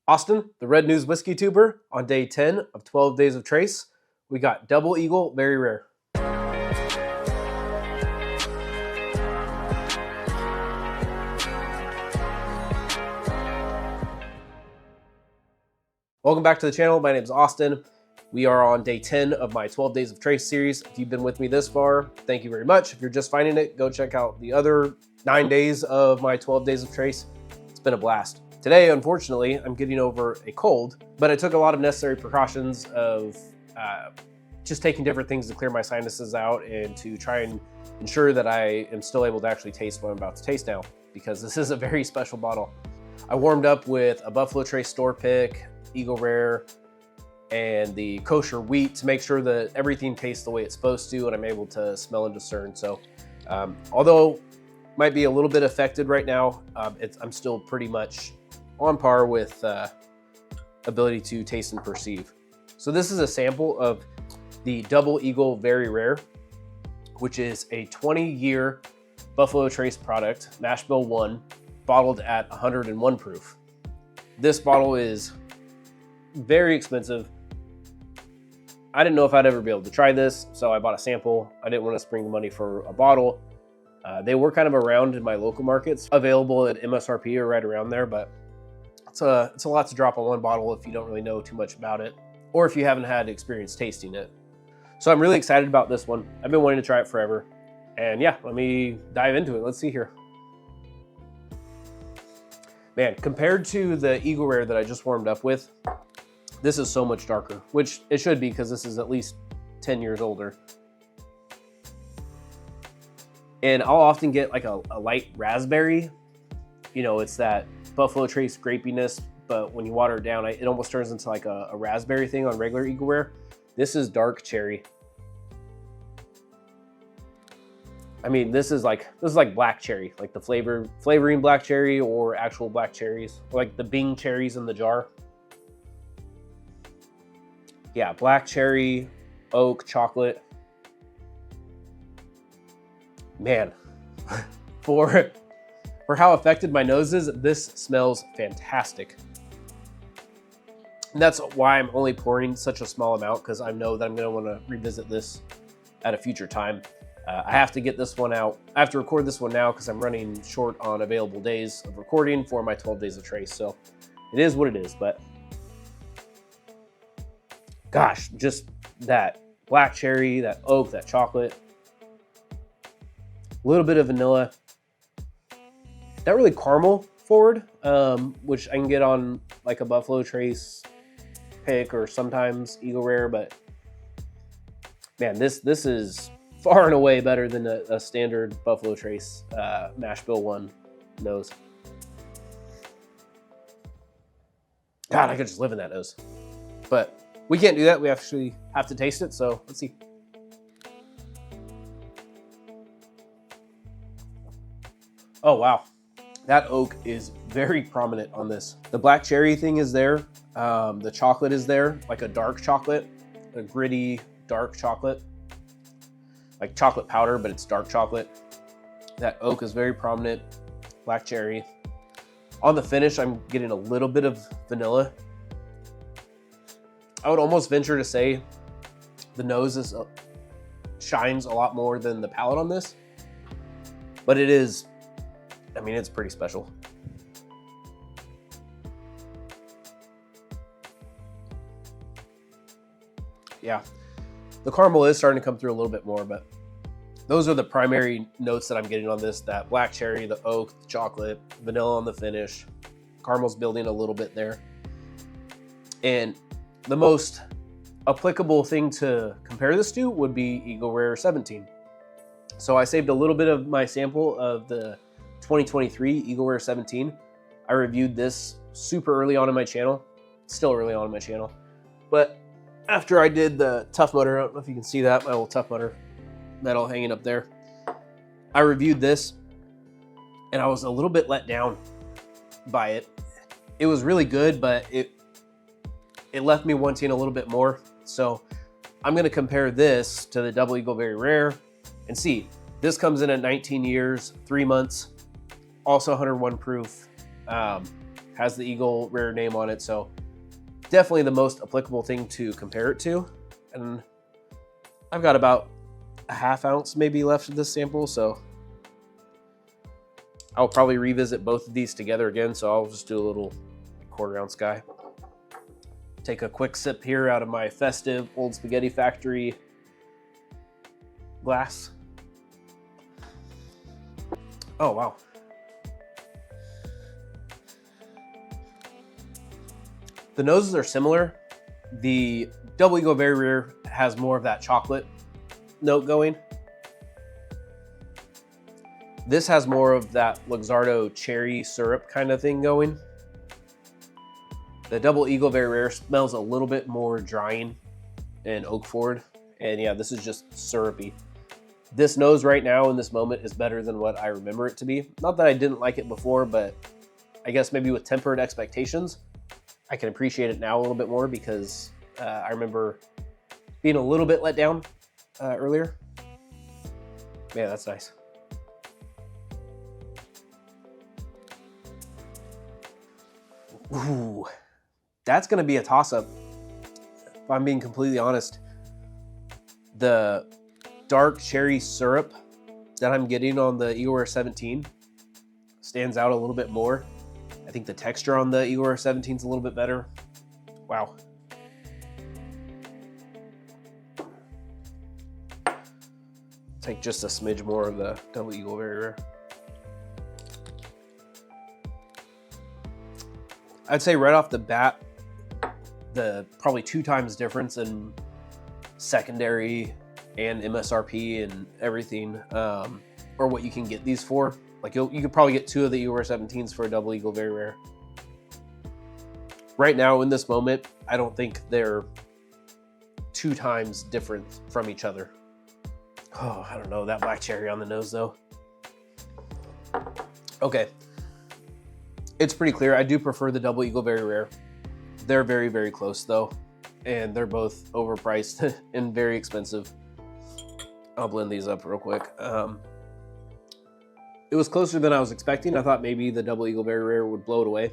Austin, the Red News Whiskey Tuber, on day 10 of 12 days of trace. We got Double Eagle Very Rare. Welcome back to the channel. My name is Austin. We are on day 10 of my 12 days of trace series. If you've been with me this far, thank you very much. If you're just finding it, go check out the other 9 days of my 12 days of trace. It's been a blast. Today, unfortunately, I'm getting over a cold, but I took a lot of necessary precautions of just taking different things to clear my sinuses out and to try and ensure that I am still able to actually taste what I'm about to taste now, because this is a very special bottle. I warmed up with a Buffalo Trace store pick, Eagle Rare, and the kosher wheat to make sure that everything tastes the way it's supposed to and I'm able to smell and discern. So although might be a little bit affected right now, I'm still pretty much on par with ability to taste and perceive. So this is a sample of the Double Eagle Very Rare, which is a 20-year Buffalo Trace product, mash bill 1, bottled at 101 proof. This bottle is very expensive. I didn't know if I'd ever be able to try this, so I bought a sample. I didn't want to spring the money for a bottle. They were kind of around in my local markets, available at MSRP or right around there, but it's a lot to drop on one bottle if you don't really know too much about it, or if you haven't had experience tasting it. So I'm really excited about this one. I've been wanting to try it forever. And yeah, let me dive into it. Let's see here. Man, compared to the Eagle Rare that I just warmed up with, this is so much darker, which it should be because this is at least 10 years older. And I'll often get like a light raspberry. You know, it's that Buffalo Trace grapiness, but when you water it down, it almost turns into like a raspberry thing on regular Eagle Rare. This is dark cherry. I mean, this is like black cherry, like the flavoring black cherry or actual black cherries, like the Bing cherries in the jar. Yeah, black cherry, oak, chocolate. Man, for how affected my nose is, this smells fantastic. And that's why I'm only pouring such a small amount, because I know that I'm gonna wanna revisit this at a future time. I have to get this one out. I have to record this one now because I'm running short on available days of recording for my 12 days of trace. So it is what it is, but gosh, just that black cherry, that oak, that chocolate, a little bit of vanilla, not really caramel forward, which I can get on like a Buffalo Trace pick or sometimes Eagle Rare, but man, this is far and away better than a standard Buffalo Trace mash bill 1 nose. God, I could just live in that nose, but we can't do that. We actually have to taste it, so let's see. Oh, wow. That oak is very prominent on this. The black cherry thing is there. The chocolate is there, like a dark chocolate, a gritty, dark chocolate, like chocolate powder, but it's dark chocolate. That oak is very prominent, black cherry. On the finish, I'm getting a little bit of vanilla. I would almost venture to say the nose shines a lot more than the palate on this, but it is, I mean, it's pretty special. Yeah, the caramel is starting to come through a little bit more, but those are the primary notes that I'm getting on this: that black cherry, the oak, the chocolate, vanilla on the finish, caramel's building a little bit there. And the most applicable thing to compare this to would be Eagle Rare 17. So I saved a little bit of my sample of the 2023 Eagle Rare 17. I reviewed this super early on in my channel, still early on in my channel, but after I did the Tough Mudder, I don't know if you can see that, my little Tough Mudder medal hanging up there. I reviewed this and I was a little bit let down by it. It was really good, but it left me wanting a little bit more. So I'm gonna compare this to the Double Eagle Very Rare and see. This comes in at 19 years, 3 months, also 101 proof. has the Eagle Rare name on it, so definitely the most applicable thing to compare it to. And I've got about a ½ ounce maybe left of this sample, so I'll probably revisit both of these together again, so I'll just do a little 1/4 ounce guy. Take a quick sip here out of my festive Old Spaghetti Factory glass. Oh, wow. The noses are similar. The Double Eagle Very Rare has more of that chocolate note going. This has more of that Luxardo cherry syrup kind of thing going. The Double Eagle Very Rare smells a little bit more drying and oak forward. And yeah, this is just syrupy. This nose right now in this moment is better than what I remember it to be. Not that I didn't like it before, but I guess maybe with tempered expectations, I can appreciate it now a little bit more because I remember being a little bit let down earlier. Yeah, that's nice. Ooh, that's gonna be a toss-up, if I'm being completely honest. The dark cherry syrup that I'm getting on the Eagle Rare 17 stands out a little bit more. I think the texture on the Eagle Rare 17 is a little bit better. Wow. Take just a smidge more of the Double Eagle Very Rare. I'd say right off the bat, the probably 2 times difference in secondary and MSRP and everything, or what you can get these for. Like you could probably get 2 of the Eagle Rare 17s for a Double Eagle Very Rare. Right now in this moment, I don't think they're 2 times different from each other. Oh, I don't know, that black cherry on the nose though. Okay. It's pretty clear. I do prefer the Double Eagle Very Rare. They're very, very close though. And they're both overpriced and very expensive. I'll blend these up real quick. It was closer than I was expecting. I thought maybe the Double Eagle Very Rare would blow it away.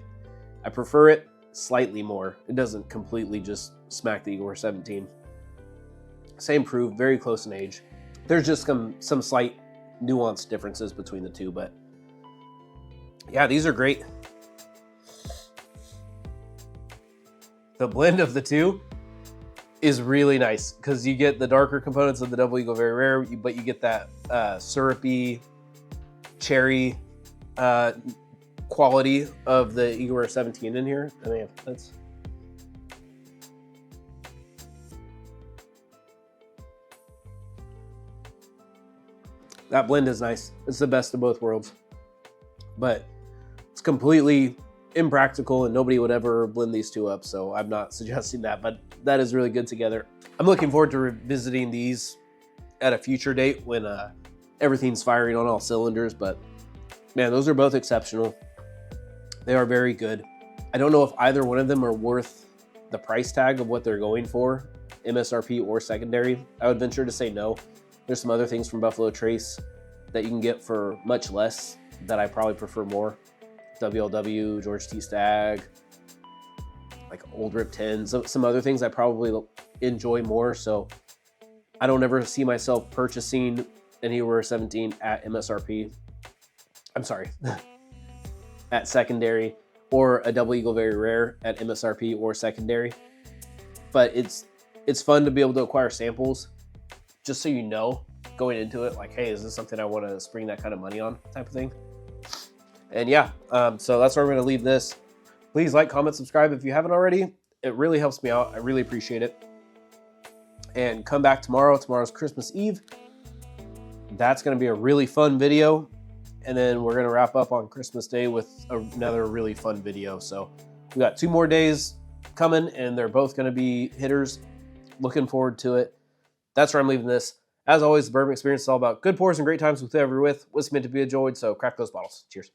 I prefer it slightly more. It doesn't completely just smack the Eagle Rare 17. Same proof, very close in age. There's just some slight nuanced differences between the two, but yeah, these are great. The blend of the two is really nice because you get the darker components of the Double Eagle Very Rare, but you get that syrupy cherry quality of the Eagle Rare 17 in here. I mean, that's that blend is nice. It's the best of both worlds, but it's completely impractical and nobody would ever blend these two up, so I'm not suggesting that, but that is really good together. I'm looking forward to revisiting these at a future date when everything's firing on all cylinders, but man, those are both exceptional. They are very good. I don't know if either one of them are worth the price tag of what they're going for, MSRP or secondary. I would venture to say no. There's some other things from Buffalo Trace that you can get for much less that I probably prefer more. WLW, George T. Stagg, like Old Rip 10, some other things I probably enjoy more. So I don't ever see myself purchasing an Eagle Rare 17 at MSRP. I'm sorry, at secondary, or a Double Eagle Very Rare at MSRP or secondary. But it's fun to be able to acquire samples just so you know going into it, like, hey, is this something I want to spring that kind of money on type of thing? And yeah, so that's where I'm going to leave this. Please like, comment, subscribe if you haven't already. It really helps me out. I really appreciate it. And come back tomorrow. Tomorrow's Christmas Eve. That's going to be a really fun video. And then we're going to wrap up on Christmas Day with another really fun video. So we got 2 more days coming, and they're both going to be hitters. Looking forward to it. That's where I'm leaving this. As always, the bourbon experience is all about good pours and great times with whoever you're with. What's meant to be enjoyed, so crack those bottles. Cheers.